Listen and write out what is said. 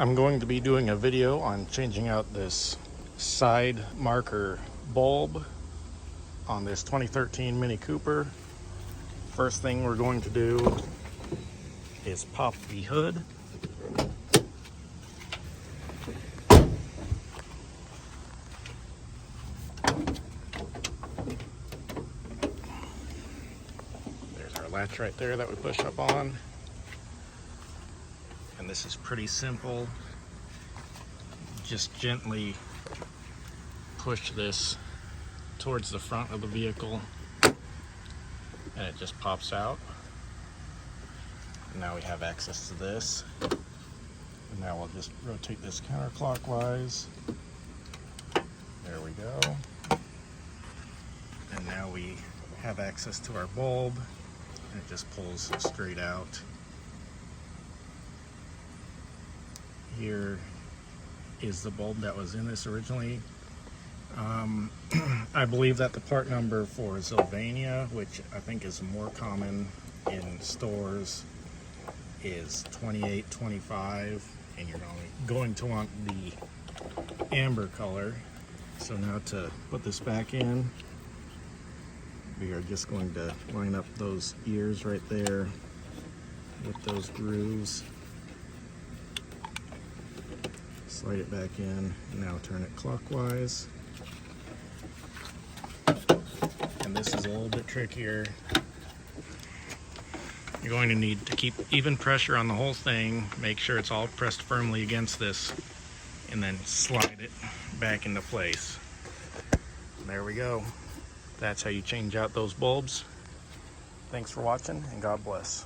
I'm going to be doing a video on changing out this side marker bulb on this 2013 Mini Cooper. First thing we're going to do is pop the hood. There's our latch right there that we push up on. And this is pretty simple. Just gently push this towards the front of the vehicle and it just pops out. And now we have access to this. And now we'll just rotate this counterclockwise. There we go. And now we have access to our bulb and it just pulls straight out. Here is the bulb that was in this originally. I believe that the part number for Sylvania, which I think is more common in stores, is 2825, and you're going to want the amber color. So now to put this back in, we are just going to line up those ears right there with those grooves. Slide it back in, now turn it clockwise. And this is a little bit trickier. You're going to need to keep even pressure on the whole thing, make sure it's all pressed firmly against this, and then slide it back into place. There we go. That's how you change out those bulbs. Thanks for watching, and God bless.